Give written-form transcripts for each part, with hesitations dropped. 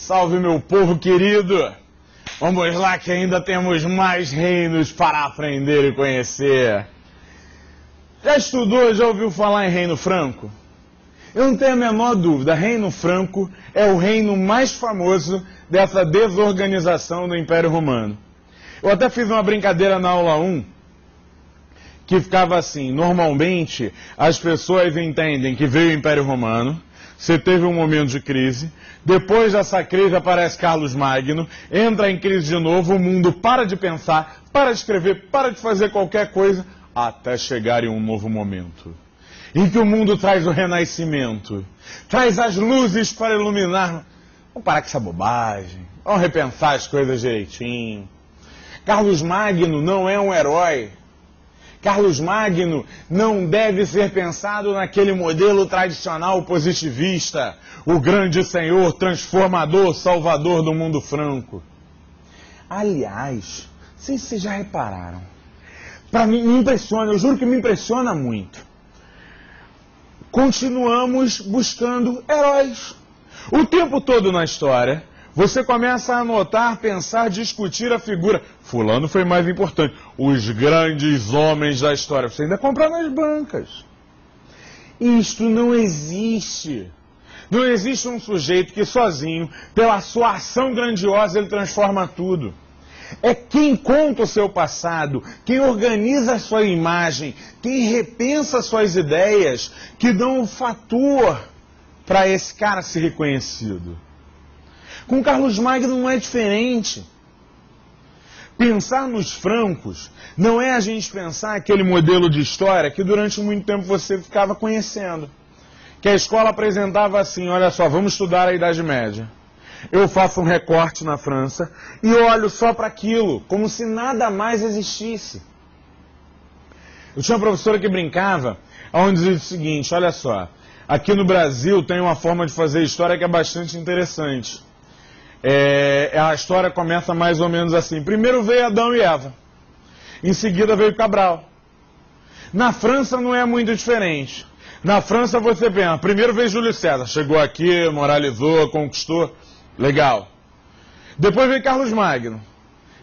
Salve, meu povo querido! Vamos lá que ainda temos mais reinos para aprender e conhecer. Já estudou, já ouviu falar em Reino Franco? Eu não tenho a menor dúvida, Reino Franco é o reino mais famoso dessa desorganização do Império Romano. Eu até fiz uma brincadeira na aula 1, que ficava assim: normalmente as pessoas entendem que veio o Império Romano, você teve um momento de crise, depois dessa crise aparece Carlos Magno, entra em crise de novo, o mundo para de pensar, para de escrever, para de fazer qualquer coisa, até chegar em um novo momento, em que o mundo traz o renascimento, traz as luzes para iluminar. Vamos parar com essa bobagem, vamos repensar as coisas direitinho. Carlos Magno não é um herói. Carlos Magno não deve ser pensado naquele modelo tradicional positivista, o grande senhor transformador, salvador do mundo franco. Aliás, não sei se vocês já repararam, para mim me impressiona, eu juro que me impressiona muito. Continuamos buscando heróis. O tempo todo na história, você começa a notar, pensar, discutir a figura. Fulano foi mais importante. Os grandes homens da história. Você ainda compra nas bancas. Isto não existe. Não existe um sujeito que sozinho, pela sua ação grandiosa, ele transforma tudo. É quem conta o seu passado, quem organiza a sua imagem, quem repensa suas ideias, que dão um fator para esse cara ser reconhecido. Com Carlos Magno não é diferente. Pensar nos francos não é a gente pensar aquele modelo de história que durante muito tempo você ficava conhecendo. Que a escola apresentava assim: olha só, vamos estudar a Idade Média. Eu faço um recorte na França e olho só para aquilo, como se nada mais existisse. Eu tinha uma professora que brincava, onde dizia o seguinte: olha só, aqui no Brasil tem uma forma de fazer história que é bastante interessante. A história começa mais ou menos assim: primeiro veio Adão e Eva, em seguida veio Cabral. Na França não é muito diferente. Na França você pensa, primeiro veio Júlio César, chegou aqui, moralizou, conquistou, legal. Depois veio Carlos Magno,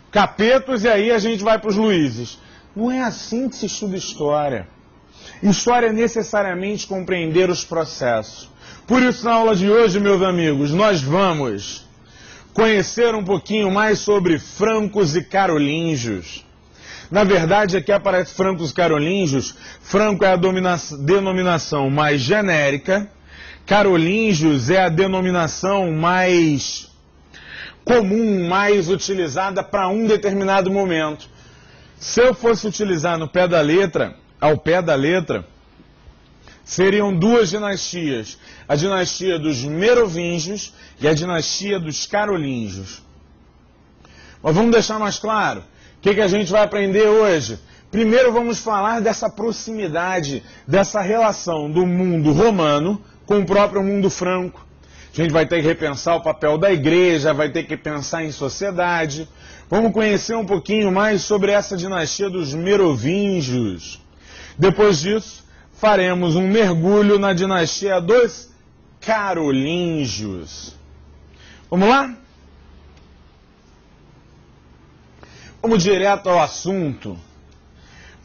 Capetos, e aí a gente vai para os Luíses. Não é assim que se estuda história. História é necessariamente compreender os processos. Por isso, na aula de hoje, meus amigos, nós vamos conhecer um pouquinho mais sobre francos e carolíngios. Na verdade, aqui aparece francos e carolíngios. Franco é a denominação mais genérica. Carolíngios é a denominação mais comum, mais utilizada para um determinado momento. Se eu fosse utilizar no pé da letra, ao pé da letra, seriam duas dinastias, a dinastia dos Merovingios e a dinastia dos Carolíngios. Mas vamos deixar mais claro, o que a gente vai aprender hoje? Primeiro vamos falar dessa proximidade, dessa relação do mundo romano com o próprio mundo franco. A gente vai ter que repensar o papel da igreja, vai ter que pensar em sociedade. Vamos conhecer um pouquinho mais sobre essa dinastia dos Merovingios. Depois disso, faremos um mergulho na dinastia dos Carolíngios. Vamos lá? Vamos direto ao assunto.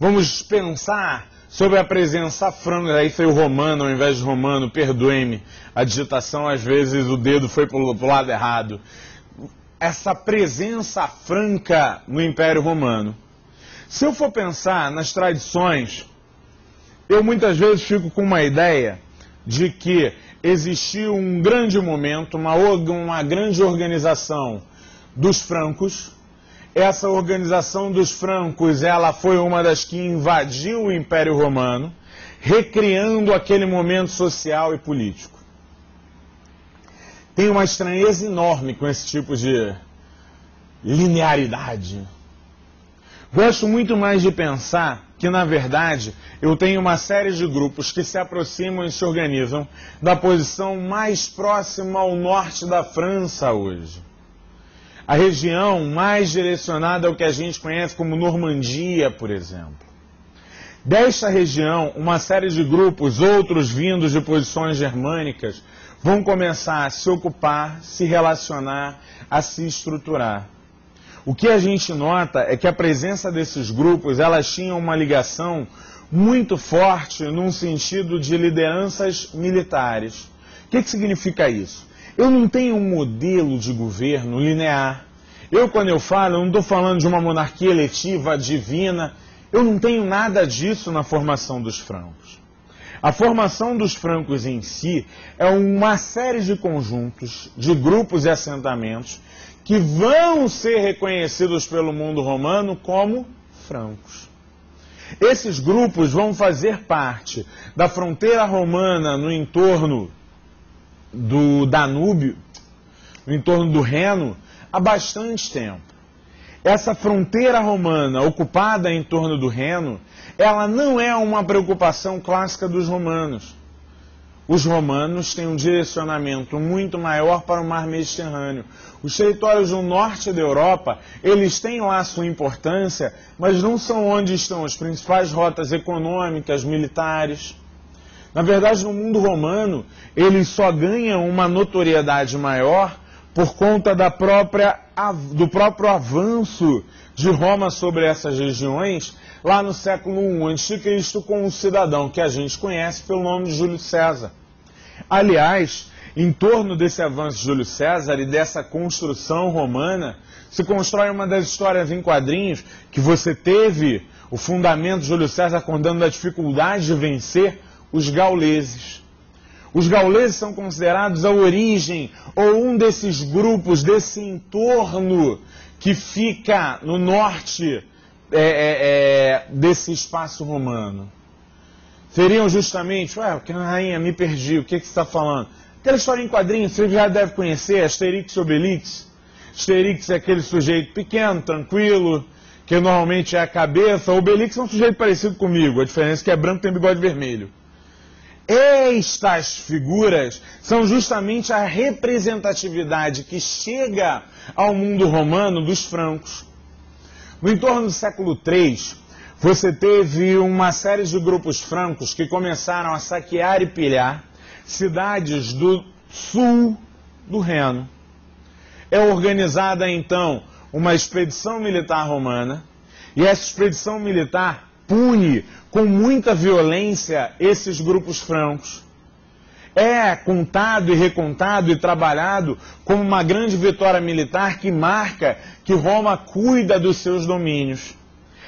Vamos pensar sobre a presença franca. Aí foi o romano ao invés de romano, perdoe-me. A digitação, às vezes, o dedo foi para o lado errado. Essa presença franca no Império Romano. Se eu for pensar nas tradições, eu muitas vezes fico com uma ideia de que existiu um grande momento, uma grande organização dos francos. Essa organização dos francos, ela foi uma das que invadiu o Império Romano, recriando aquele momento social e político. Tem uma estranheza enorme com esse tipo de linearidade. Gosto muito mais de pensar que, na verdade, eu tenho uma série de grupos que se aproximam e se organizam da posição mais próxima ao norte da França hoje. A região mais direcionada ao que a gente conhece como Normandia, por exemplo. Desta região, uma série de grupos, outros vindos de posições germânicas, vão começar a se ocupar, se relacionar, a se estruturar. O que a gente nota é que a presença desses grupos, elas tinham uma ligação muito forte num sentido de lideranças militares. O que significa isso? Eu não tenho um modelo de governo linear. Quando eu falo, eu não estou falando de uma monarquia eletiva divina. Eu não tenho nada disso na formação dos francos. A formação dos francos em si é uma série de conjuntos, de grupos e assentamentos que vão ser reconhecidos pelo mundo romano como francos. Esses grupos vão fazer parte da fronteira romana no entorno do Danúbio, no entorno do Reno, há bastante tempo. Essa fronteira romana ocupada em torno do Reno, ela não é uma preocupação clássica dos romanos. Os romanos têm um direcionamento muito maior para o mar Mediterrâneo. Os territórios do norte da Europa, eles têm lá sua importância, mas não são onde estão as principais rotas econômicas, militares. Na verdade, no mundo romano, eles só ganham uma notoriedade maior por conta do próprio avanço de Roma sobre essas regiões, lá no século I a.C., com um cidadão que a gente conhece pelo nome de Júlio César. Aliás, em torno desse avanço de Júlio César e dessa construção romana, se constrói uma das histórias em quadrinhos que você teve o fundamento de Júlio César contando da dificuldade de vencer os gauleses. Os gauleses são considerados a origem ou um desses grupos, desse entorno que fica no norte desse espaço romano. Seriam justamente, rainha, me perdi, o que você está falando? Aquela história em quadrinhos, você já deve conhecer, Asterix e Obelix. Asterix é aquele sujeito pequeno, tranquilo, que normalmente é a cabeça. Obelix é um sujeito parecido comigo, a diferença é que é branco e tem bigode vermelho. Estas figuras são justamente a representatividade que chega ao mundo romano dos francos. No entorno do século III, você teve uma série de grupos francos que começaram a saquear e pilhar cidades do sul do Reno. É organizada, então, uma expedição militar romana, e essa expedição militar pune com muita violência esses grupos francos. É contado e recontado e trabalhado como uma grande vitória militar que marca que Roma cuida dos seus domínios.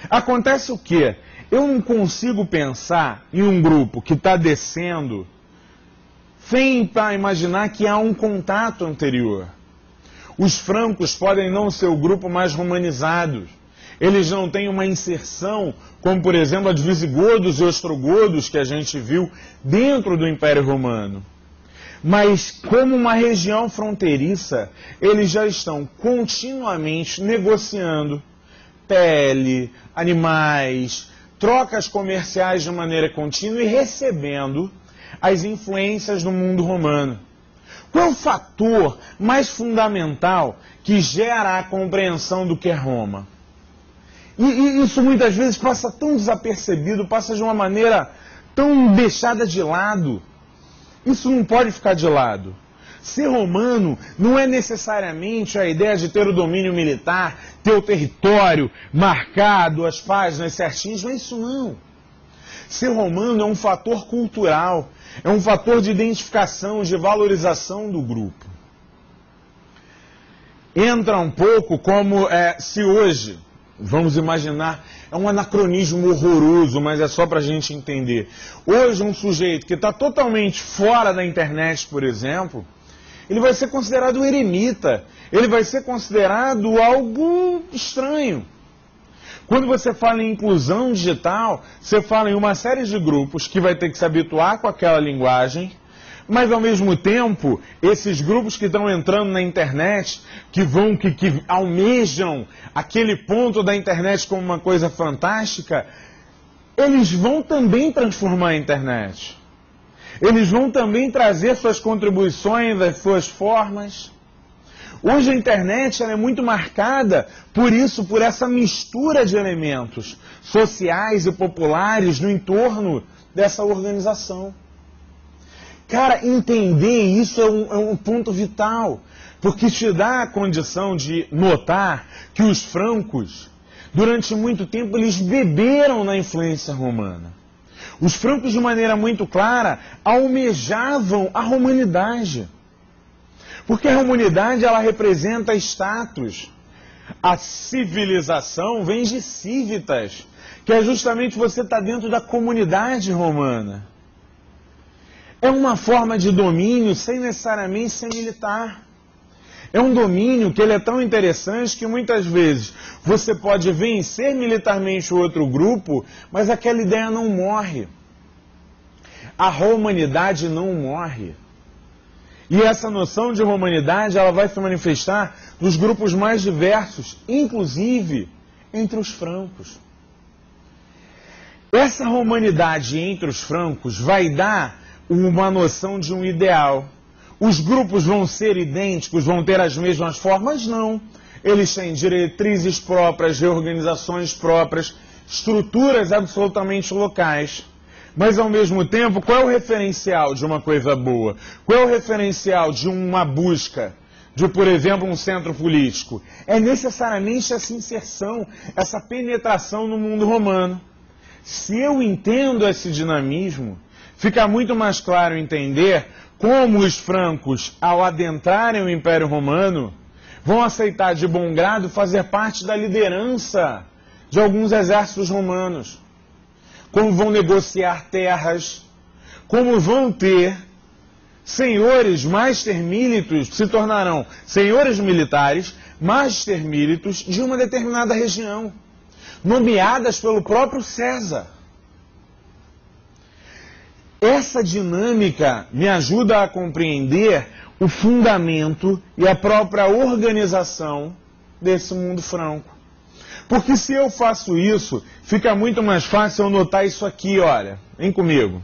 Acontece o quê? Eu não consigo pensar em um grupo que está descendo sem imaginar que há um contato anterior. Os francos podem não ser o grupo mais romanizado. Eles não têm uma inserção, como por exemplo a de visigodos e ostrogodos que a gente viu dentro do Império Romano. Mas como uma região fronteiriça, eles já estão continuamente negociando pele, animais, trocas comerciais de maneira contínua e recebendo as influências do mundo romano. Qual é o fator mais fundamental que gera a compreensão do que é Roma? E isso muitas vezes passa tão desapercebido, passa de uma maneira tão deixada de lado. Isso não pode ficar de lado. Ser romano não é necessariamente a ideia de ter o domínio militar, ter o território marcado, as páginas certinhas, não é isso não. Ser romano é um fator cultural, é um fator de identificação, de valorização do grupo. Entra um pouco como se hoje, vamos imaginar, é um anacronismo horroroso, mas é só para a gente entender. Hoje um sujeito que está totalmente fora da internet, por exemplo, ele vai ser considerado um eremita, ele vai ser considerado algo estranho. Quando você fala em inclusão digital, você fala em uma série de grupos que vai ter que se habituar com aquela linguagem, mas ao mesmo tempo, esses grupos que estão entrando na internet, que almejam aquele ponto da internet como uma coisa fantástica, eles vão também transformar a internet. Eles vão também trazer suas contribuições, as suas formas. Hoje a internet ela é muito marcada por isso, por essa mistura de elementos sociais e populares no entorno dessa organização. Cara, entender isso é um ponto vital, porque te dá a condição de notar que os francos, durante muito tempo, eles beberam na influência romana. Os francos, de maneira muito clara, almejavam a romanidade. Porque a romanidade, ela representa status. A civilização vem de civitas, que é justamente você estar dentro da comunidade romana. É uma forma de domínio sem necessariamente ser militar. É um domínio que ele é tão interessante que muitas vezes você pode vencer militarmente o outro grupo, mas aquela ideia não morre. A romanidade não morre. E essa noção de romanidade ela vai se manifestar nos grupos mais diversos, inclusive entre os francos. Essa romanidade entre os francos vai dar uma noção de um ideal. Os grupos vão ser idênticos, vão ter as mesmas formas? Não. Eles têm diretrizes próprias, reorganizações próprias, estruturas absolutamente locais. Mas, ao mesmo tempo, qual é o referencial de uma coisa boa? Qual é o referencial de uma busca de, por exemplo, um centro político? É necessariamente essa inserção, essa penetração no mundo romano. Se eu entendo esse dinamismo, fica muito mais claro entender como os francos, ao adentrarem o Império Romano, vão aceitar de bom grado fazer parte da liderança de alguns exércitos romanos. Como vão negociar terras, como vão ter senhores master-militos, se tornarão senhores militares, master-militos de uma determinada região, nomeadas pelo próprio César. Essa dinâmica me ajuda a compreender o fundamento e a própria organização desse mundo franco. Porque se eu faço isso, fica muito mais fácil eu notar isso aqui, olha. Vem comigo.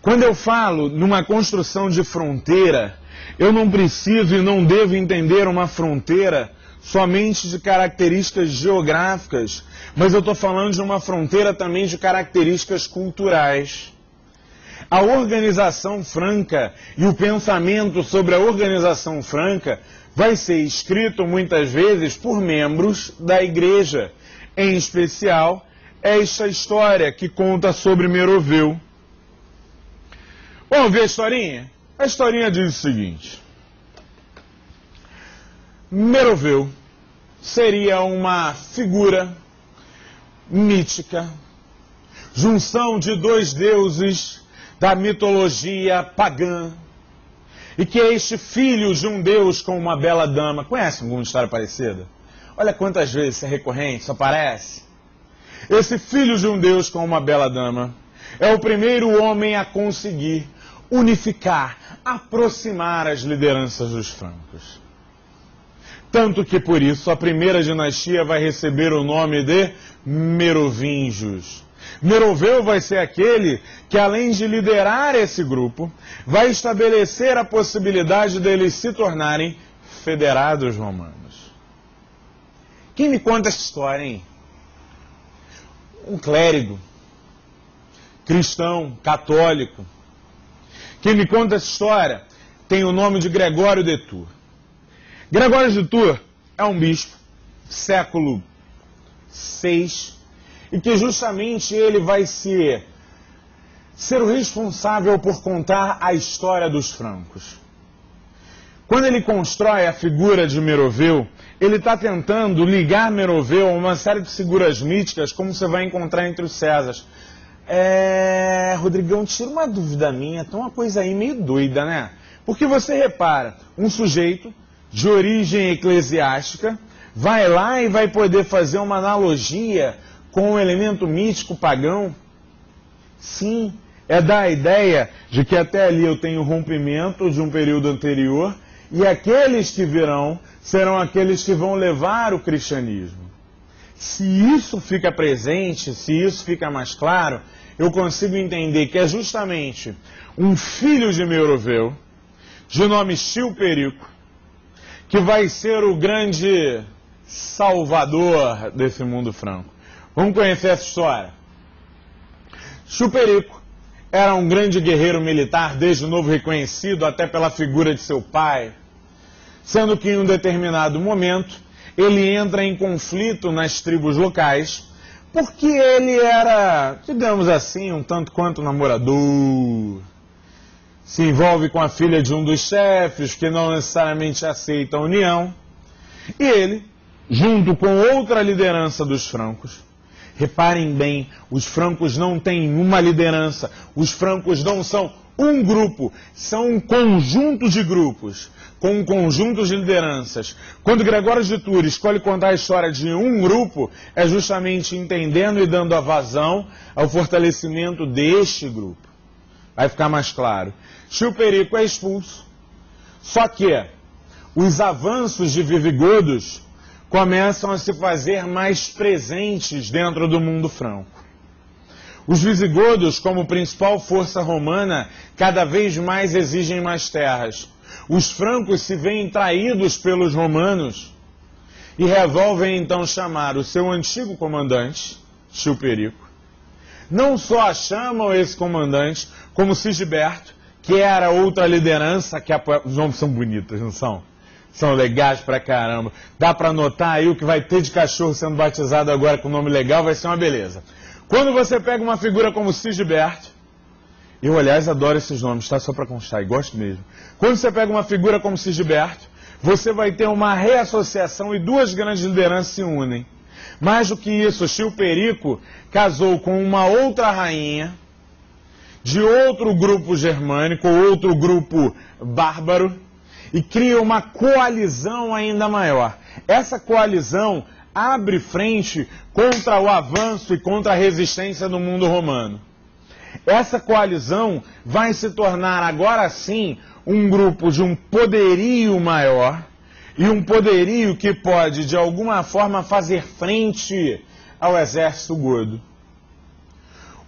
Quando eu falo numa construção de fronteira, eu não preciso e não devo entender uma fronteira somente de características geográficas, mas eu estou falando de uma fronteira também de características culturais. A organização franca e o pensamento sobre a organização franca vai ser escrito muitas vezes por membros da igreja, em especial esta história que conta sobre Meroveu. Vamos ver a historinha? A historinha diz o seguinte: Meroveu seria uma figura mítica, junção de dois deuses da mitologia pagã, e que é este filho de um deus com uma bela dama. Conhece alguma história parecida? Olha quantas vezes isso é recorrente, isso aparece. Esse filho de um deus com uma bela dama é o primeiro homem a conseguir unificar, aproximar as lideranças dos francos. Tanto que por isso a primeira dinastia vai receber o nome de Merovingios. Meroveu vai ser aquele que, além de liderar esse grupo, vai estabelecer a possibilidade deles se tornarem federados romanos. Quem me conta essa história, hein? Um clérigo, cristão, católico. Quem me conta essa história tem o nome de Gregório de Tours. Gregório de Tours é um bispo, século VI, e que justamente ele vai ser o responsável por contar a história dos francos. Quando ele constrói a figura de Meroveu, ele está tentando ligar Meroveu a uma série de figuras míticas, como você vai encontrar entre os Césares. Rodrigão, tira uma dúvida minha, tem uma coisa aí meio doida, né? Porque você repara, um sujeito de origem eclesiástica vai lá e vai poder fazer uma analogia com o elemento mítico pagão? Sim, é dar a ideia de que até ali eu tenho rompimento de um período anterior e aqueles que virão serão aqueles que vão levar o cristianismo. Se isso fica presente, se isso fica mais claro, eu consigo entender que é justamente um filho de Meroveu de nome Chilperico, que vai ser o grande salvador desse mundo franco. Vamos conhecer essa história. Chilperico era um grande guerreiro militar, desde novo reconhecido até pela figura de seu pai, sendo que em um determinado momento ele entra em conflito nas tribos locais, porque ele era, digamos assim, um tanto quanto namorador. Se envolve com a filha de um dos chefes, que não necessariamente aceita a união. E ele, junto com outra liderança dos francos, reparem bem, os francos não têm uma liderança, os francos não são um grupo, são um conjunto de grupos, com um conjunto de lideranças. Quando Gregório de Tours escolhe contar a história de um grupo, é justamente entendendo e dando a vazão ao fortalecimento deste grupo. Vai ficar mais claro. Chilperico é expulso, só que os avanços de Visigodos começam a se fazer mais presentes dentro do mundo franco. Os visigodos, como principal força romana, cada vez mais exigem mais terras. Os francos se veem traídos pelos romanos e resolvem então chamar o seu antigo comandante, Chilperico. Não só chamam esse comandante, como Sigisberto, que era outra liderança, que os nomes são bonitos, não são? São legais pra caramba. Dá pra notar aí o que vai ter de cachorro sendo batizado agora com nome legal, vai ser uma beleza. Quando você pega uma figura como Sigisberto, eu, aliás, adoro esses nomes, tá? Só pra constar, e gosto mesmo. Quando você pega uma figura como Sigisberto, você vai ter uma reassociação e duas grandes lideranças se unem. Mais do que isso, Chilperico casou com uma outra rainha de outro grupo germânico, outro grupo bárbaro, e cria uma coalizão ainda maior. Essa coalizão abre frente contra o avanço e contra a resistência do mundo romano. Essa coalizão vai se tornar agora sim um grupo de um poderio maior e um poderio que pode de alguma forma fazer frente ao exército godo.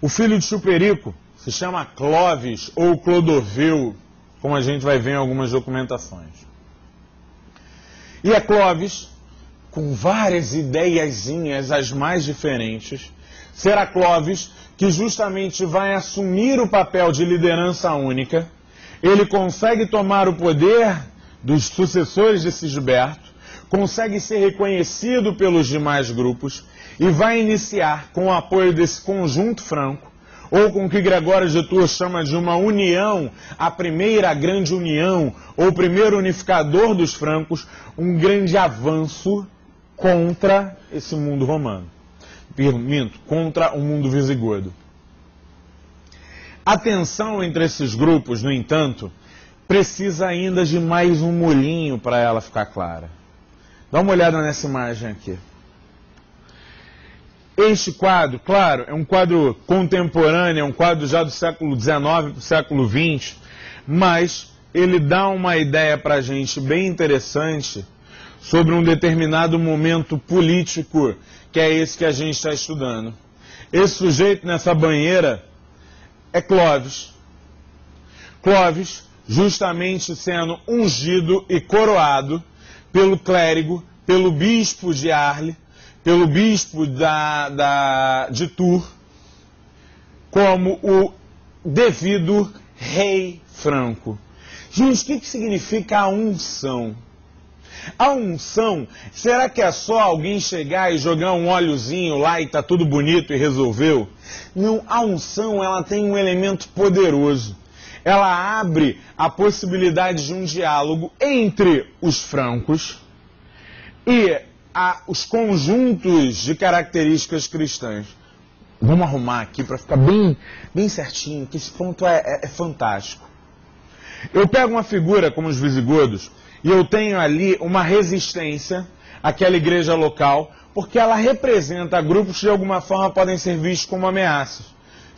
O filho de Chilperico se chama Clovis ou Clodoveu, como a gente vai ver em algumas documentações. E é Clovis, com várias ideiazinhas as mais diferentes, será Clovis que justamente vai assumir o papel de liderança única. Ele consegue tomar o poder dos sucessores de Sigisberto, consegue ser reconhecido pelos demais grupos e vai iniciar, com o apoio desse conjunto franco, ou com o que Gregório de Tours chama de uma união, a primeira grande união, ou o primeiro unificador dos francos, um grande avanço contra esse mundo romano. Minto, contra o mundo visigodo. A tensão entre esses grupos, no entanto, precisa ainda de mais um molhinho para ela ficar clara. Dá uma olhada nessa imagem aqui. Este quadro, claro, é um quadro contemporâneo, é um quadro já do século XIX para o século XX, mas ele dá uma ideia para a gente bem interessante sobre um determinado momento político, que é esse que a gente está estudando. Esse sujeito nessa banheira é Clovis. Clovis, justamente sendo ungido e coroado pelo clérigo, pelo bispo de Arles, pelo bispo de Tours, como o devido rei franco. Gente, o que significa a unção? A unção, será que é só alguém chegar e jogar um óleozinho lá e tá tudo bonito e resolveu? Não, a unção ela tem um elemento poderoso. Ela abre a possibilidade de um diálogo entre os francos e os conjuntos de características cristãs. Vamos arrumar aqui para ficar bem certinho, que esse ponto é fantástico. Eu pego uma figura como os visigodos e eu tenho ali uma resistência àquela igreja local, porque ela representa grupos que de alguma forma podem ser vistos como ameaças.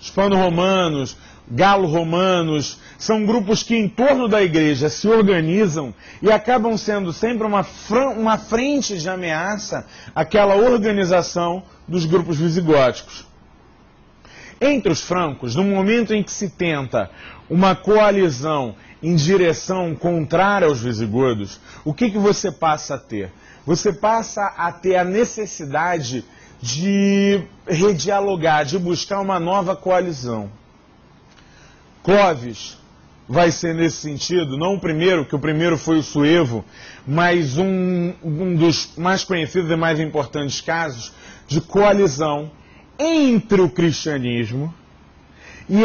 Hispano-romanos, galo-romanos, são grupos que em torno da igreja se organizam e acabam sendo sempre uma frente de ameaça àquela organização dos grupos visigóticos. Entre os francos, no momento em que se tenta uma coalizão em direção contrária aos visigodos, o que você passa a ter? Você passa a ter a necessidade de redialogar, de buscar uma nova coalizão. Clovis vai ser nesse sentido, não o primeiro, que o primeiro foi o Suevo, mas um dos mais conhecidos e mais importantes casos de coalizão entre o cristianismo e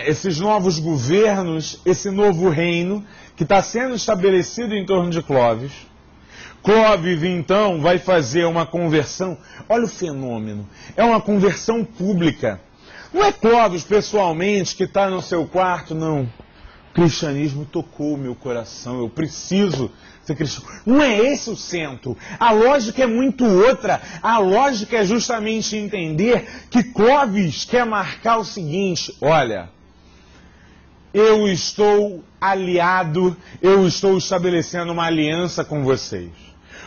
esses novos governos, esse novo reino que está sendo estabelecido em torno de Clovis. Clovis, então, vai fazer uma conversão. Olha o fenômeno. É uma conversão pública. Não é Clovis, pessoalmente, que está no seu quarto, não. O cristianismo tocou o meu coração. Eu preciso ser cristão. Não é esse o centro. A lógica é muito outra. A lógica é justamente entender que Clovis quer marcar o seguinte. Olha, eu estou aliado, eu estou estabelecendo uma aliança com vocês.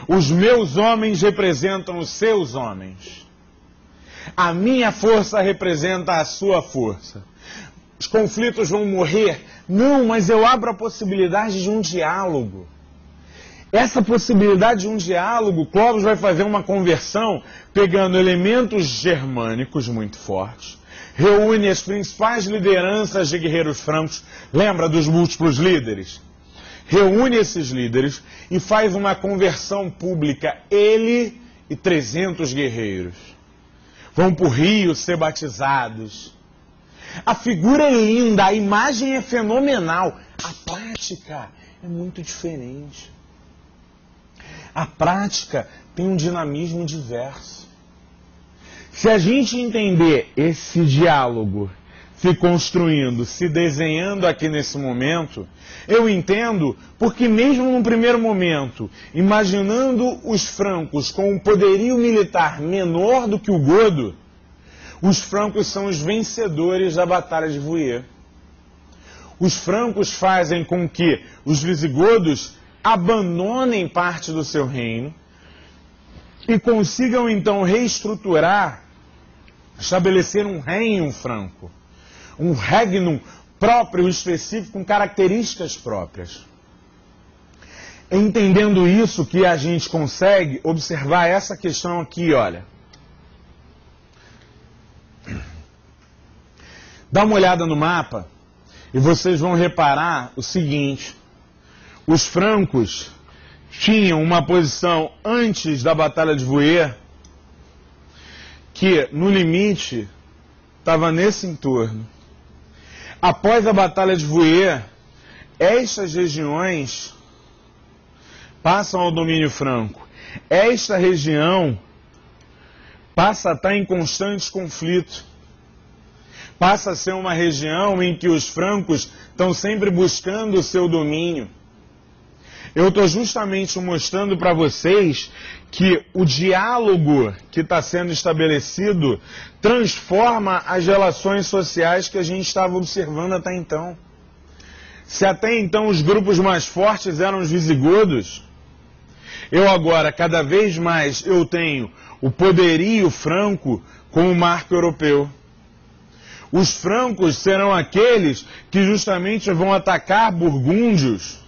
Os meus homens representam os seus homens. A minha força representa a sua força. Os conflitos vão morrer? Não, mas eu abro a possibilidade de um diálogo. Essa possibilidade de um diálogo, Clovis vai fazer uma conversão pegando elementos germânicos muito fortes, reúne as principais lideranças de guerreiros francos, lembra dos múltiplos líderes? Reúne esses líderes e faz uma conversão pública, ele e 300 guerreiros. Vão para o rio ser batizados. A figura é linda, a imagem é fenomenal, a prática é muito diferente. A prática tem um dinamismo diverso. Se a gente entender esse diálogo se construindo, se desenhando aqui nesse momento, eu entendo porque mesmo num primeiro momento, imaginando os francos com um poderio militar menor do que o godo, os francos são os vencedores da Batalha de Vouillé. Os francos fazem com que os visigodos abandonem parte do seu reino e consigam então reestruturar, estabelecer um reino franco, um regnum próprio, específico, com características próprias. Entendendo isso que a gente consegue observar essa questão aqui, olha. Dá uma olhada no mapa e vocês vão reparar o seguinte. Os francos tinham uma posição antes da Batalha de Vouillé que, no limite, estava nesse entorno. Após a Batalha de Vouillé, estas regiões passam ao domínio franco. Esta região passa a estar em constantes conflitos. Passa a ser uma região em que os francos estão sempre buscando o seu domínio. Eu estou justamente mostrando para vocês que o diálogo que está sendo estabelecido transforma as relações sociais que a gente estava observando até então. Se até então os grupos mais fortes eram os visigodos, eu agora, cada vez mais, eu tenho o poderio franco como marco europeu. Os francos serão aqueles que justamente vão atacar burgúndios.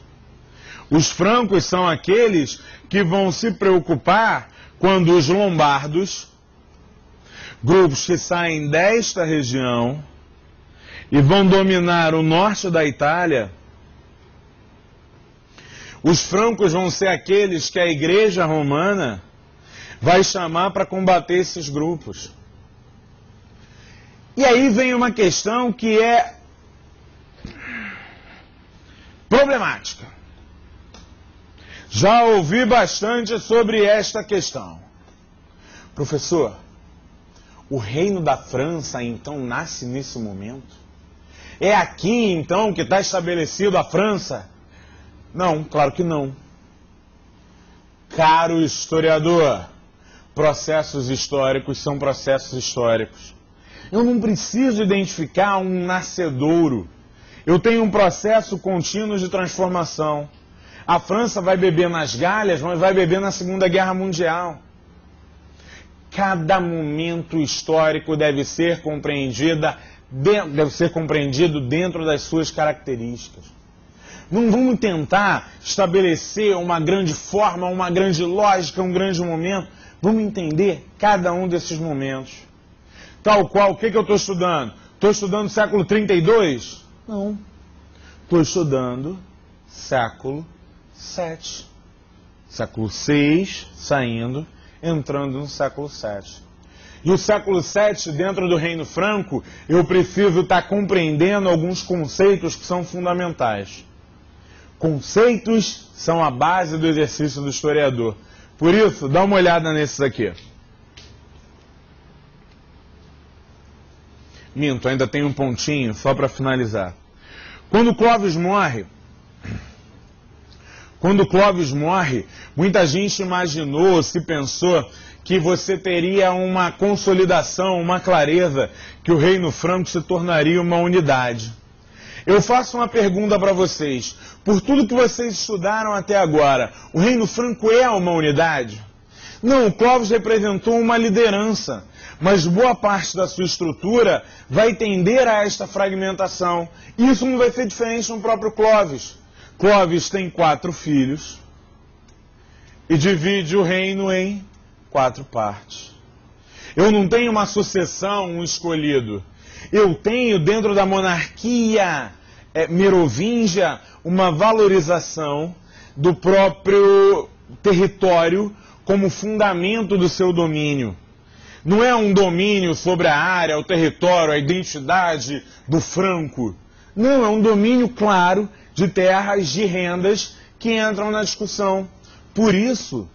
Os francos são aqueles que vão se preocupar quando os lombardos, grupos que saem desta região e vão dominar o norte da Itália, os francos vão ser aqueles que a Igreja Romana vai chamar para combater esses grupos. E aí vem uma questão que é problemática. Já ouvi bastante sobre esta questão. Professor, o reino da França então nasce nesse momento? É aqui então que está estabelecido a França? Não, claro que não. Caro historiador, processos históricos são processos históricos. Eu não preciso identificar um nascedouro. Eu tenho um processo contínuo de transformação. A França vai beber nas Galhas, mas vai beber na Segunda Guerra Mundial. Cada momento histórico deve ser compreendida deve ser compreendido dentro das suas características. Não vamos tentar estabelecer uma grande forma, uma grande lógica, um grande momento. Vamos entender cada um desses momentos. Tal qual, o que eu estou estudando? Estou estudando século 32? Não. Estou estudando século 7. Século 6, saindo, entrando no século 7. E o século 7, dentro do Reino Franco, eu preciso estar compreendendo alguns conceitos que são fundamentais. Conceitos são a base do exercício do historiador. Por isso, dá uma olhada nesses aqui. Minto, ainda tem um pontinho, só para finalizar. Quando Clovis morre, muita gente imaginou, se pensou, que você teria uma consolidação, uma clareza, que o Reino Franco se tornaria uma unidade. Eu faço uma pergunta para vocês. Por tudo que vocês estudaram até agora, o Reino Franco é uma unidade? Não, o Clovis representou uma liderança, mas boa parte da sua estrutura vai tender a esta fragmentação. E isso não vai ser diferente no próprio Clovis. Clovis tem 4 filhos e divide o reino em 4 partes. Eu não tenho uma sucessão, um escolhido. Eu tenho, dentro da monarquia merovingia, uma valorização do próprio território como fundamento do seu domínio. Não é um domínio sobre a área, o território, a identidade do franco. Não, é um domínio claro de terras, de rendas que entram na discussão. Por isso,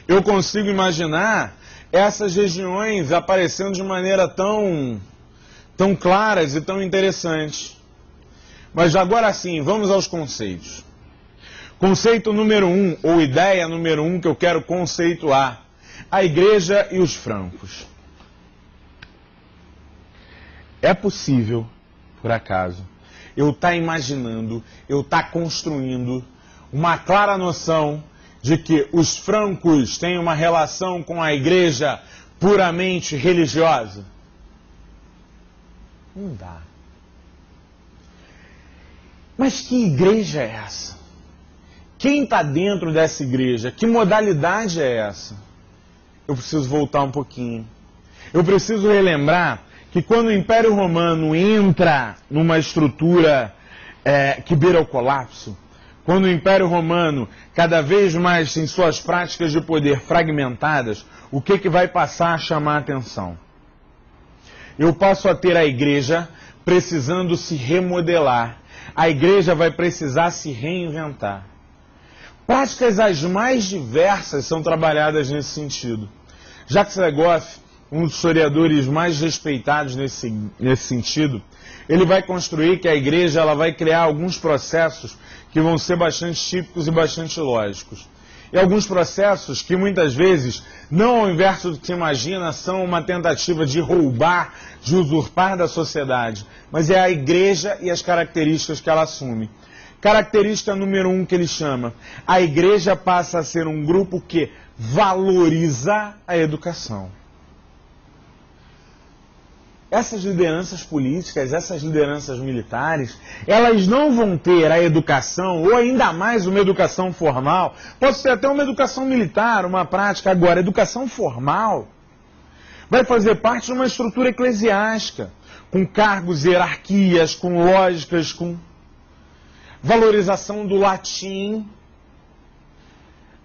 eu consigo imaginar essas regiões aparecendo de maneira tão claras e tão interessantes. Mas agora sim, vamos aos conceitos. Conceito número 1, ou ideia número 1 que eu quero conceituar: a igreja e os francos. É possível, por acaso, eu estar imaginando, eu estar construindo uma clara noção de que os francos têm uma relação com a igreja puramente religiosa? Não dá. Mas que igreja é essa? Quem está dentro dessa igreja? Que modalidade é essa? Eu preciso voltar um pouquinho. Eu preciso relembrar que quando o Império Romano entra numa estrutura que beira o colapso, quando o Império Romano cada vez mais tem suas práticas de poder fragmentadas, o que vai passar a chamar a atenção? Eu passo a ter a igreja precisando se remodelar. A igreja vai precisar se reinventar. Práticas as mais diversas são trabalhadas nesse sentido. Jacques Legoff, um dos historiadores mais respeitados nesse sentido, ele vai construir que a igreja ela vai criar alguns processos que vão ser bastante típicos e bastante lógicos. E alguns processos que muitas vezes, não ao inverso do que se imagina, são uma tentativa de roubar, de usurpar da sociedade, mas é a igreja e as características que ela assume. Característica número 1 que ele chama: a igreja passa a ser um grupo que valoriza a educação. Essas lideranças políticas, essas lideranças militares, elas não vão ter a educação, ou ainda mais uma educação formal, pode ser até uma educação militar, uma prática. Agora, educação formal vai fazer parte de uma estrutura eclesiástica, com cargos, hierarquias, com lógicas, com valorização do latim,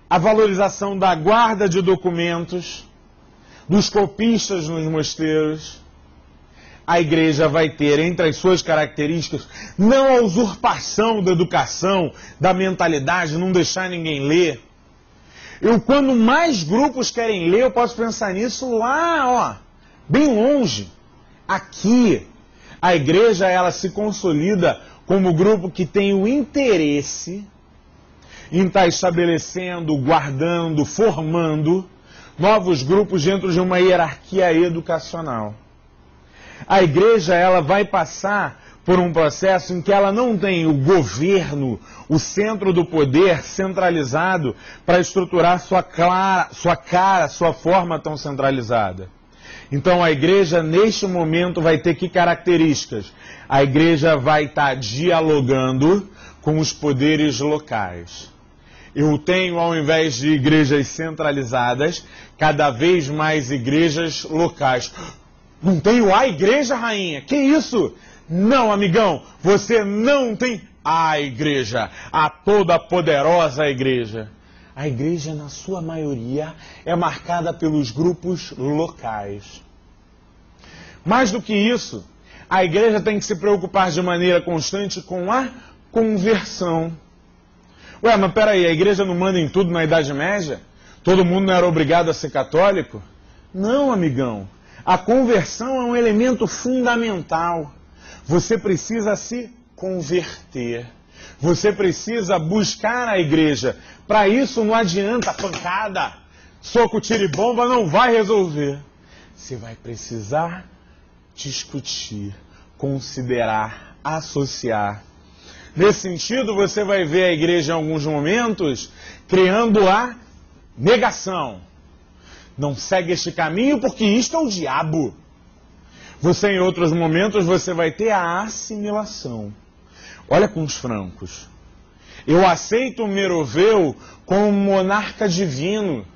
a valorização da guarda de documentos, dos copistas nos mosteiros. A igreja vai ter entre as suas características não a usurpação da educação, da mentalidade, não deixar ninguém ler. Quando mais grupos querem ler, eu posso pensar nisso lá, bem longe. Aqui, a igreja ela se consolida como grupo que tem o interesse em estar estabelecendo, guardando, formando novos grupos dentro de uma hierarquia educacional. A igreja ela vai passar por um processo em que ela não tem o governo, o centro do poder centralizado para estruturar sua forma tão centralizada. Então a igreja, neste momento, vai ter que características? A igreja vai estar dialogando com os poderes locais. Eu tenho, ao invés de igrejas centralizadas, cada vez mais igrejas locais. Não tenho a igreja, rainha? Que isso? Não, amigão, você não tem a igreja, a toda poderosa igreja. A igreja, na sua maioria, é marcada pelos grupos locais. Mais do que isso, a igreja tem que se preocupar de maneira constante com a conversão. Ué, mas peraí, a igreja não manda em tudo na Idade Média? Todo mundo não era obrigado a ser católico? Não, amigão. A conversão é um elemento fundamental. Você precisa se converter. Você precisa buscar a igreja. Para isso não adianta pancada. Soco, tiro e bomba não vai resolver. Você vai precisar discutir, considerar, associar. Nesse sentido, você vai ver a igreja em alguns momentos criando a negação. Não segue este caminho porque isto é o diabo. Você, em outros momentos, você vai ter a assimilação. Olha com os francos. Eu aceito o Meroveu como monarca divino.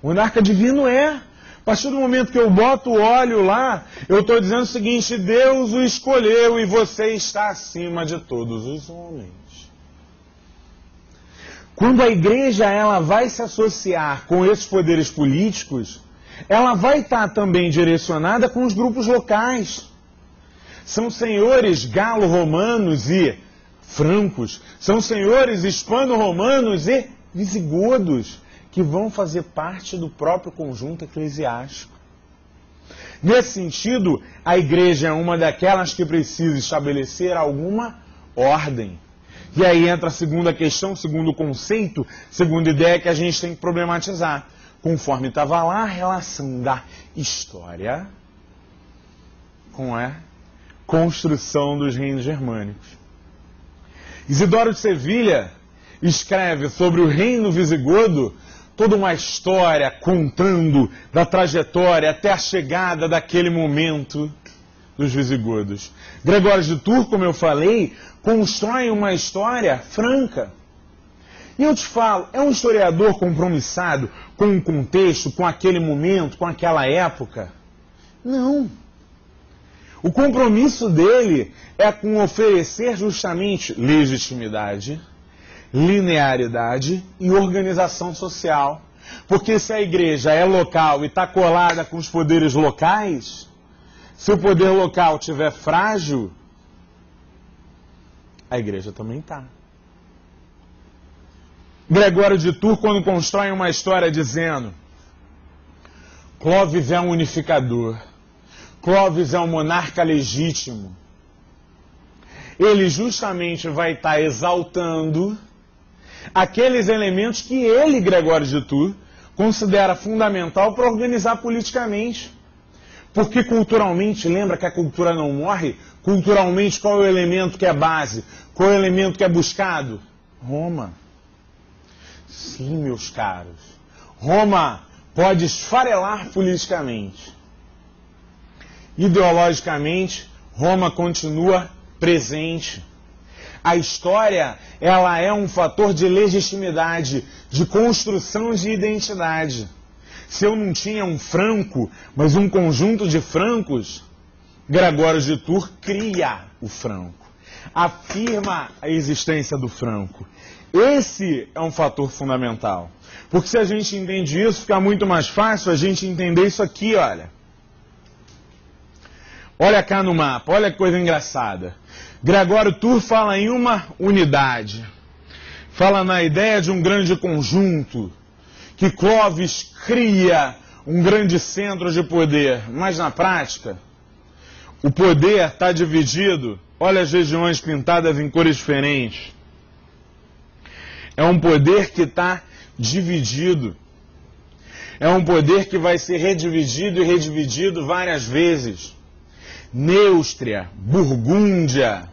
Monarca divino é. A partir do momento que eu boto o óleo lá, eu estou dizendo o seguinte: Deus o escolheu e você está acima de todos os homens. Quando a igreja ela vai se associar com esses poderes políticos, ela vai estar também direcionada com os grupos locais. São senhores galo-romanos e francos, são senhores hispano-romanos e visigodos, que vão fazer parte do próprio conjunto eclesiástico. Nesse sentido, a igreja é uma daquelas que precisa estabelecer alguma ordem. E aí entra a segunda questão, segundo conceito, segunda ideia que a gente tem que problematizar. Conforme estava lá, a relação da história com a construção dos reinos germânicos. Isidoro de Sevilha escreve sobre o reino visigodo toda uma história contando da trajetória até a chegada daquele momento dos visigodos. Gregório de Tours, como eu falei, constrói uma história franca. E eu te falo, é um historiador compromissado com o contexto, com aquele momento, com aquela época? Não. O compromisso dele é com oferecer justamente legitimidade, linearidade e organização social. Porque se a igreja é local e está colada com os poderes locais, se o poder local estiver frágil, a igreja também está. Gregório de Tours, quando constrói uma história dizendo: Clóvis é um unificador, Clóvis é um monarca legítimo, ele justamente vai estar exaltando aqueles elementos que ele, Gregório de Tours, considera fundamental para organizar politicamente. Porque culturalmente, lembra que a cultura não morre? Culturalmente, qual é o elemento que é base? Qual é o elemento que é buscado? Roma. Sim, meus caros. Roma pode esfarelar politicamente. Ideologicamente, Roma continua presente. A história, ela é um fator de legitimidade, de construção de identidade. Se eu não tinha um franco, mas um conjunto de francos, Gregório de Tours cria o franco, afirma a existência do franco. Esse é um fator fundamental. Porque se a gente entende isso, fica muito mais fácil a gente entender isso aqui, olha. Olha cá no mapa, olha que coisa engraçada. Gregório Tours fala em uma unidade. Fala na ideia de um grande conjunto. Que Clóvis cria um grande centro de poder. Mas na prática, o poder está dividido. Olha as regiões pintadas em cores diferentes. É um poder que está dividido. É um poder que vai ser redividido e redividido várias vezes. Neustria, Burgúndia,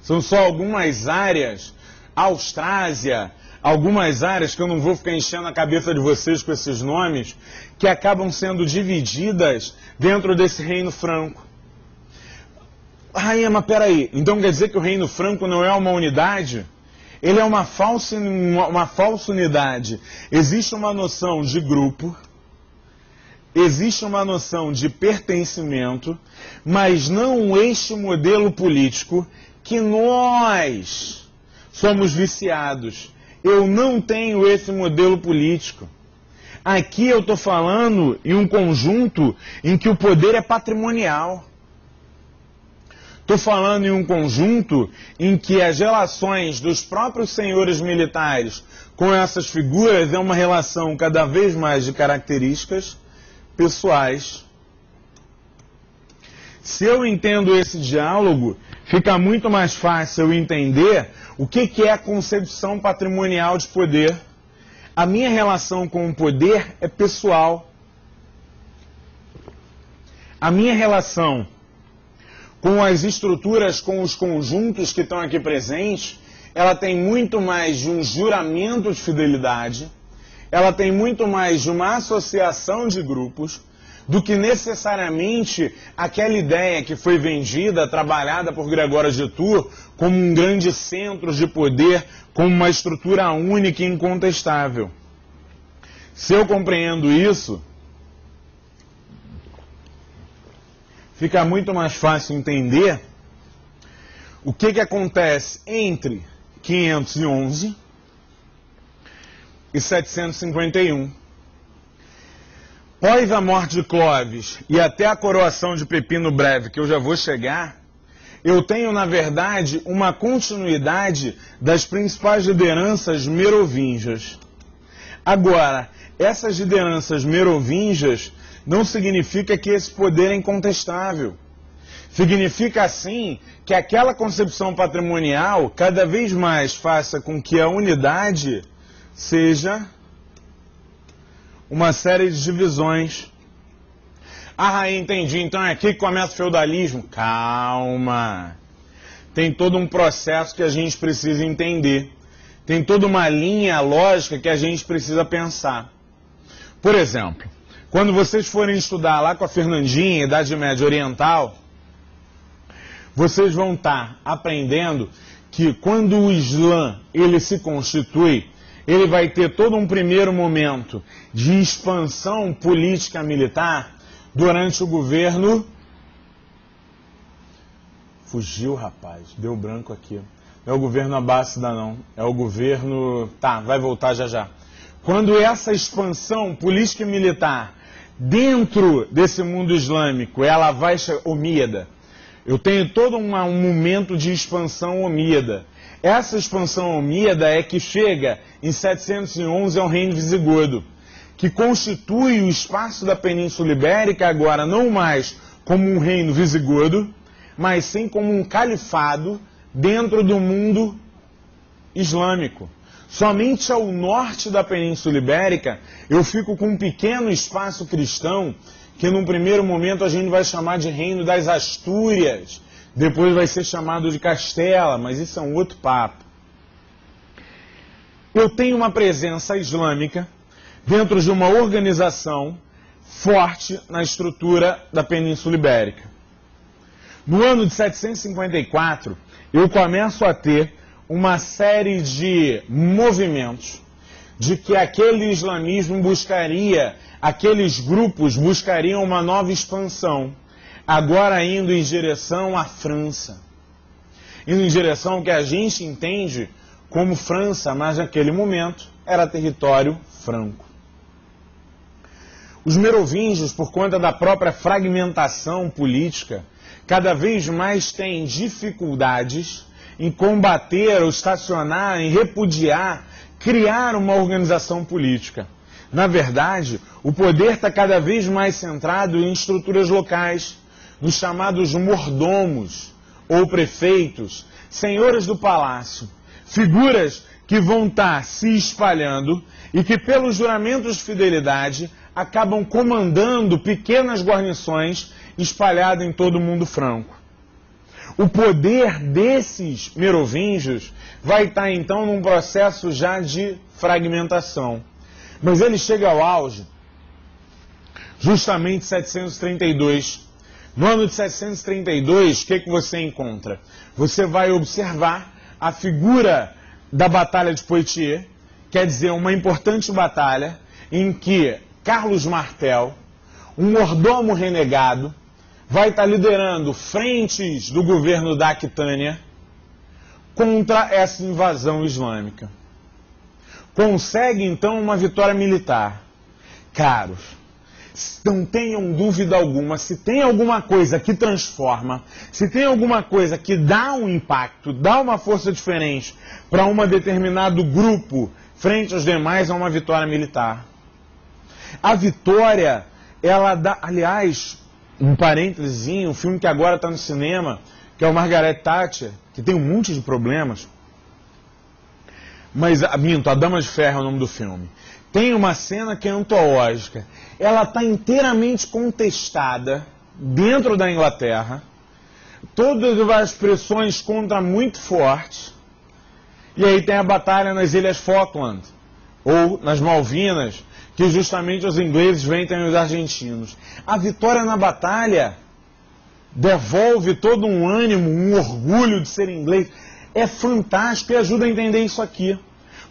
são só algumas áreas. Austrásia, algumas áreas, que eu não vou ficar enchendo a cabeça de vocês com esses nomes, que acabam sendo divididas dentro desse reino franco. Rainha, mas peraí, então quer dizer que o reino franco não é uma unidade? Ele é uma falsa unidade. Existe uma noção de grupo, existe uma noção de pertencimento, mas não este modelo político que nós somos viciados. Eu não tenho esse modelo político. Aqui eu estou falando em um conjunto em que o poder é patrimonial. Estou falando em um conjunto em que as relações dos próprios senhores militares com essas figuras é uma relação cada vez mais de características pessoais. Se eu entendo esse diálogo, fica muito mais fácil eu entender o que é a concepção patrimonial de poder. A minha relação com o poder é pessoal. A minha relação com as estruturas, com os conjuntos que estão aqui presentes, ela tem muito mais de um juramento de fidelidade, ela tem muito mais de uma associação de grupos, do que necessariamente aquela ideia que foi vendida, trabalhada por Gregório de Tours, como um grande centro de poder, como uma estrutura única e incontestável. Se eu compreendo isso, fica muito mais fácil entender o que acontece entre 511 e 751. Após a morte de Clovis e até a coroação de Pepino Breve, que eu já vou chegar, eu tenho, na verdade, uma continuidade das principais lideranças merovingias. Agora, essas lideranças merovingias não significa que esse poder é incontestável. Significa, sim, que aquela concepção patrimonial cada vez mais faça com que a unidade seja uma série de divisões. Rainha, entendi. Então é aqui que começa o feudalismo. Calma. Tem todo um processo que a gente precisa entender. Tem toda uma linha lógica que a gente precisa pensar. Por exemplo, quando vocês forem estudar lá com a Fernandinha, Idade Média Oriental, vocês vão estar aprendendo que quando o Islã ele se constitui, ele vai ter todo um primeiro momento de expansão política militar durante o governo... Fugiu, rapaz. Deu branco aqui. Não é o governo Abássida, não. É o governo... Tá, vai voltar já já. Quando essa expansão política e militar dentro desse mundo islâmico, ela vai... Omíada. Eu tenho todo um momento de expansão omíada. Essa expansão omíada é que chega em 711 ao reino visigodo, que constitui o espaço da Península Ibérica agora não mais como um reino visigodo, mas sim como um califado dentro do mundo islâmico. Somente ao norte da Península Ibérica eu fico com um pequeno espaço cristão que num primeiro momento a gente vai chamar de Reino das Astúrias, depois vai ser chamado de Castela, mas isso é um outro papo. Eu tenho uma presença islâmica dentro de uma organização forte na estrutura da Península Ibérica. No ano de 754, eu começo a ter uma série de movimentos de que aquele islamismo buscaria, aqueles grupos buscariam uma nova expansão, agora indo em direção à França. Indo em direção ao que a gente entende como França, mas naquele momento era território franco. Os merovingios, por conta da própria fragmentação política, cada vez mais têm dificuldades em combater ou estacionar, em repudiar, criar uma organização política. Na verdade, o poder está cada vez mais centrado em estruturas locais, nos chamados mordomos ou prefeitos, senhores do palácio, figuras que vão estar se espalhando e que, pelos juramentos de fidelidade, acabam comandando pequenas guarnições espalhadas em todo o mundo franco. O poder desses merovingios vai estar então num processo já de fragmentação. Mas ele chega ao auge justamente em 732. No ano de 732, o que você encontra? Você vai observar a figura da Batalha de Poitiers, quer dizer, uma importante batalha em que Carlos Martel, um mordomo renegado, vai estar liderando frentes do governo da Aquitânia contra essa invasão islâmica. Consegue, então, uma vitória militar. Caros, não tenham dúvida alguma, se tem alguma coisa que transforma, se tem alguma coisa que dá um impacto, dá uma força diferente para um determinado grupo frente aos demais, é uma vitória militar. A vitória, ela dá, aliás, um parênteses, um filme que agora está no cinema, que é o Margaret Thatcher, que tem um monte de problemas, mas, a Dama de Ferro é o nome do filme. Tem uma cena que é antológica. Ela está inteiramente contestada dentro da Inglaterra. Todas as pressões contra muito fortes. E aí tem a batalha nas Ilhas Falkland, ou nas Malvinas, que justamente os ingleses vencem os argentinos. A vitória na batalha devolve todo um ânimo, um orgulho de ser inglês. É fantástico e ajuda a entender isso aqui.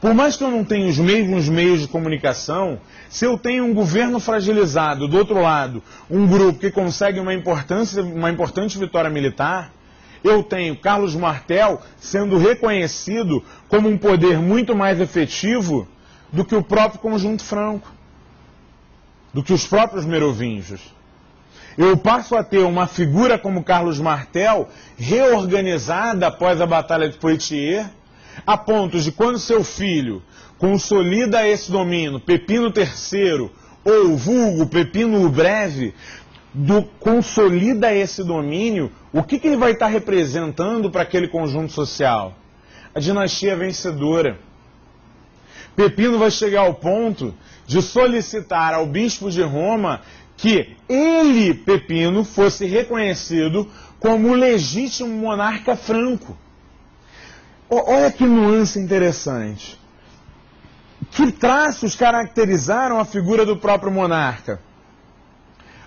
Por mais que eu não tenha os mesmos meios de comunicação, se eu tenho um governo fragilizado, do outro lado, um grupo que consegue uma importante vitória militar, eu tenho Carlos Martel sendo reconhecido como um poder muito mais efetivo do que o próprio conjunto franco, do que os próprios merovingios. Eu passo a ter uma figura como Carlos Martel reorganizada após a Batalha de Poitiers, a ponto de quando seu filho consolida esse domínio, Pepino III, ou vulgo Pepino o Breve, consolida esse domínio, o que ele vai estar representando para aquele conjunto social? A dinastia vencedora. Pepino vai chegar ao ponto de solicitar ao bispo de Roma que ele, Pepino, fosse reconhecido como o legítimo monarca franco. Olha que nuance interessante. Que traços caracterizaram a figura do próprio monarca?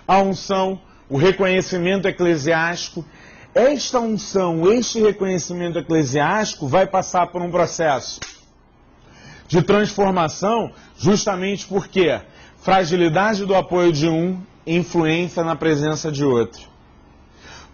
A unção, o reconhecimento eclesiástico. Esta unção, este reconhecimento eclesiástico vai passar por um processo de transformação, justamente porque fragilidade do apoio de um, influência na presença de outro.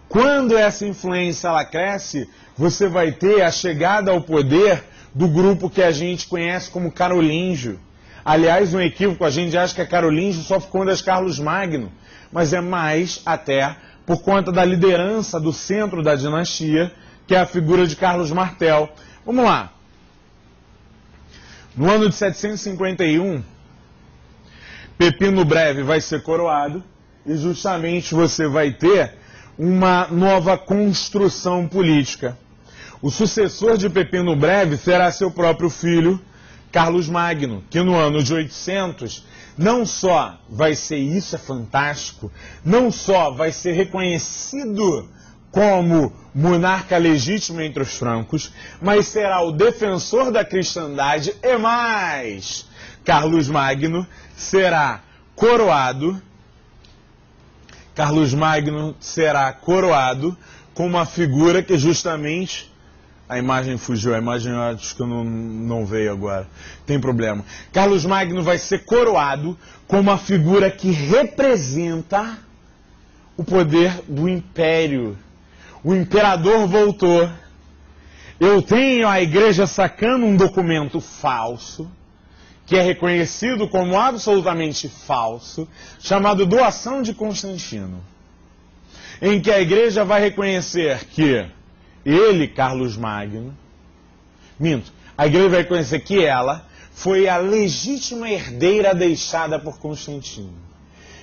Quando essa influência ela cresce, você vai ter a chegada ao poder do grupo que a gente conhece como carolíngio. Aliás, um equívoco, a gente acha que é carolíngio só por conta de Carlos Magno, mas é mais até por conta da liderança do centro da dinastia, que é a figura de Carlos Martel. Vamos lá. No ano de 751, Pepino o Breve vai ser coroado e justamente você vai ter uma nova construção política. O sucessor de Pepino o Breve será seu próprio filho, Carlos Magno, que no ano de 800 não só vai ser, isso é fantástico, não só vai ser reconhecido como monarca legítimo entre os francos, mas será o defensor da cristandade e mais, Carlos Magno será coroado com uma figura que justamente... A imagem fugiu, a imagem eu acho que não veio agora. Tem problema. Carlos Magno vai ser coroado com uma figura que representa o poder do império. O imperador voltou. Eu tenho a igreja sacando um documento falso, que é reconhecido como absolutamente falso, chamado Doação de Constantino, em que a igreja vai reconhecer que ele, Carlos Magno, a igreja vai reconhecer que ela foi a legítima herdeira deixada por Constantino.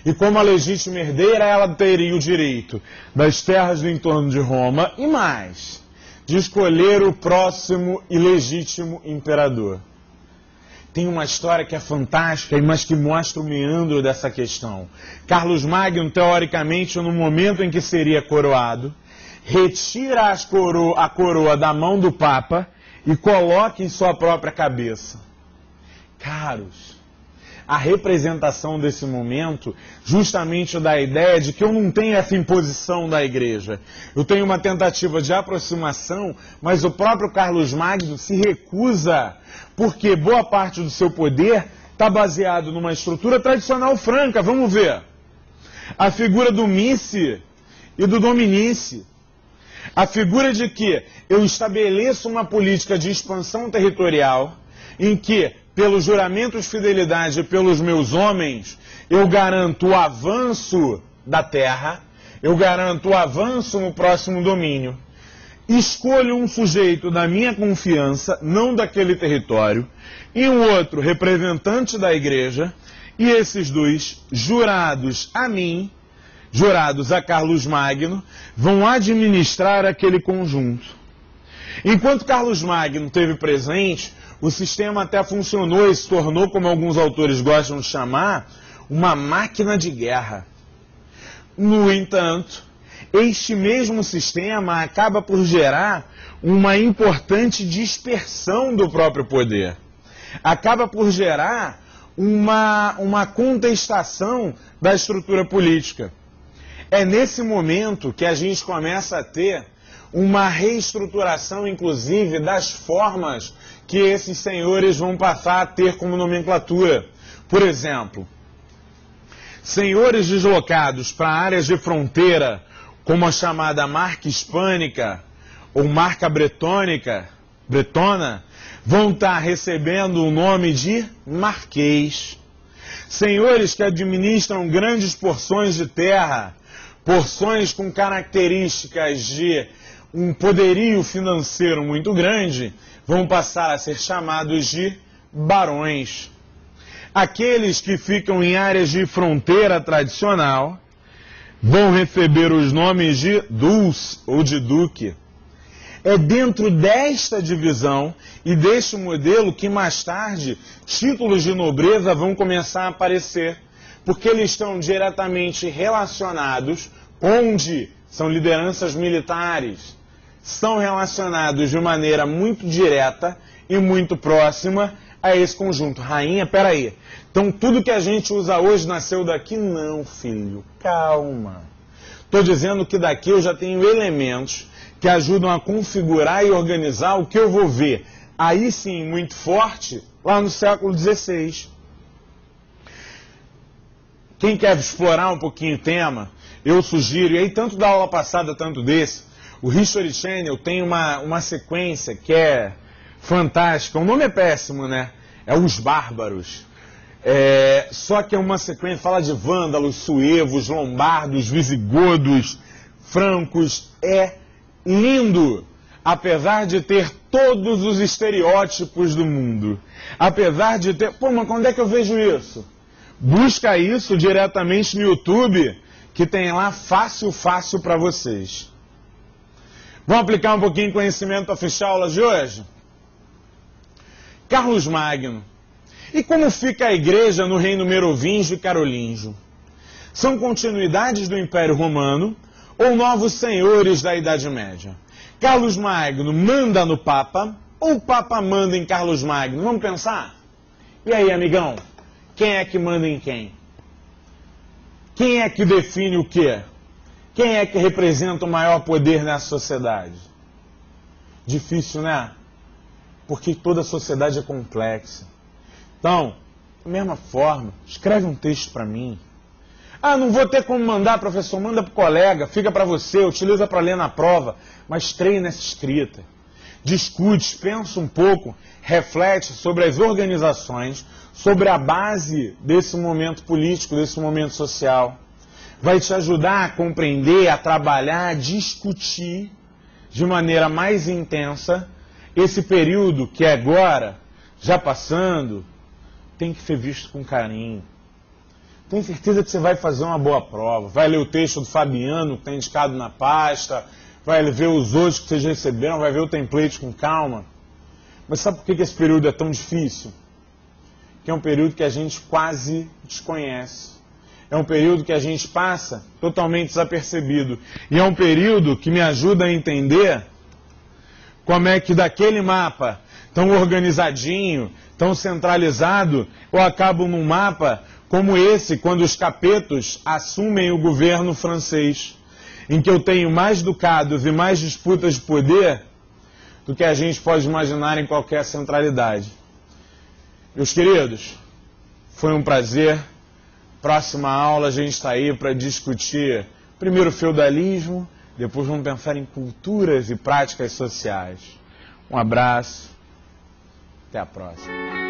E como a legítima herdeira, ela teria o direito das terras do entorno de Roma e mais, de escolher o próximo e legítimo imperador. Tem uma história que é fantástica, mas que mostra o meandro dessa questão. Carlos Magno, teoricamente, no momento em que seria coroado, retira a coroa da mão do Papa e coloca em sua própria cabeça. Caros, a representação desse momento justamente dá a ideia de que eu não tenho essa imposição da igreja. Eu tenho uma tentativa de aproximação, mas o próprio Carlos Magno se recusa, porque boa parte do seu poder está baseado numa estrutura tradicional franca. Vamos ver. A figura do Missi e do Dominici. A figura de que eu estabeleço uma política de expansão territorial em que, pelos juramentos de fidelidade e pelos meus homens, eu garanto o avanço da terra, eu garanto o avanço no próximo domínio. Escolho um sujeito da minha confiança, não daquele território, e um outro representante da igreja, e esses dois, jurados a mim, jurados a Carlos Magno, vão administrar aquele conjunto. Enquanto Carlos Magno esteve presente, o sistema até funcionou e se tornou, como alguns autores gostam de chamar, uma máquina de guerra. No entanto, este mesmo sistema acaba por gerar uma importante dispersão do próprio poder. Acaba por gerar uma contestação da estrutura política. É nesse momento que a gente começa a ter uma reestruturação, inclusive, das formas que esses senhores vão passar a ter como nomenclatura. Por exemplo, senhores deslocados para áreas de fronteira, como a chamada marca hispânica ou marca bretona, vão estar recebendo o nome de marquês. Senhores que administram grandes porções de terra, porções com características de um poderio financeiro muito grande, vão passar a ser chamados de barões. Aqueles que ficam em áreas de fronteira tradicional vão receber os nomes de dulce ou de duque. É dentro desta divisão e deste modelo que mais tarde títulos de nobreza vão começar a aparecer, porque eles estão diretamente relacionados, onde são lideranças militares, são relacionados de maneira muito direta e muito próxima a esse conjunto. Rainha, peraí, então tudo que a gente usa hoje nasceu daqui? Não, filho, calma. Estou dizendo que daqui eu já tenho elementos que ajudam a configurar e organizar o que eu vou ver, aí sim, muito forte, lá no século XVI. Quem quer explorar um pouquinho o tema, eu sugiro, e aí tanto da aula passada, tanto desse, o History Channel tem uma sequência que é fantástica. O nome é péssimo, né? É Os Bárbaros. Só que é uma sequência, fala de vândalos, suevos, lombardos, visigodos, francos. É lindo, apesar de ter todos os estereótipos do mundo. Apesar de ter... Pô, mas quando é que eu vejo isso? Busca isso diretamente no YouTube, que tem lá fácil para vocês. Vamos aplicar um pouquinho de conhecimento para fechar a aula de hoje? Carlos Magno. E como fica a igreja no reino merovingio e carolíngio? São continuidades do Império Romano ou novos senhores da Idade Média? Carlos Magno manda no Papa ou o Papa manda em Carlos Magno? Vamos pensar? E aí, amigão? Quem é que manda em quem? Quem é que define o quê? Quem é que representa o maior poder nessa sociedade? Difícil, né? Porque toda sociedade é complexa. Então, da mesma forma, escreve um texto para mim. Ah, não vou ter como mandar, professor, manda para o colega, fica para você, utiliza para ler na prova, mas treina essa escrita. Discute, pensa um pouco, reflete sobre as organizações, sobre a base desse momento político, desse momento social. Vai te ajudar a compreender, a trabalhar, a discutir de maneira mais intensa esse período que agora, já passando, tem que ser visto com carinho. Tenho certeza que você vai fazer uma boa prova. Vai ler o texto do Fabiano, que está indicado na pasta, vai ver os outros que vocês receberam, vai ver o template com calma. Mas sabe por que esse período é tão difícil? Que é um período que a gente quase desconhece. é um período que a gente passa totalmente desapercebido. E é um período que me ajuda a entender como é que daquele mapa tão organizadinho, tão centralizado, eu acabo num mapa como esse, quando os capetos assumem o governo francês, em que eu tenho mais ducados e mais disputas de poder do que a gente pode imaginar em qualquer centralidade. Meus queridos, foi um prazer. Próxima aula a gente está aí para discutir primeiro o feudalismo, depois vamos pensar em culturas e práticas sociais. Um abraço, até a próxima.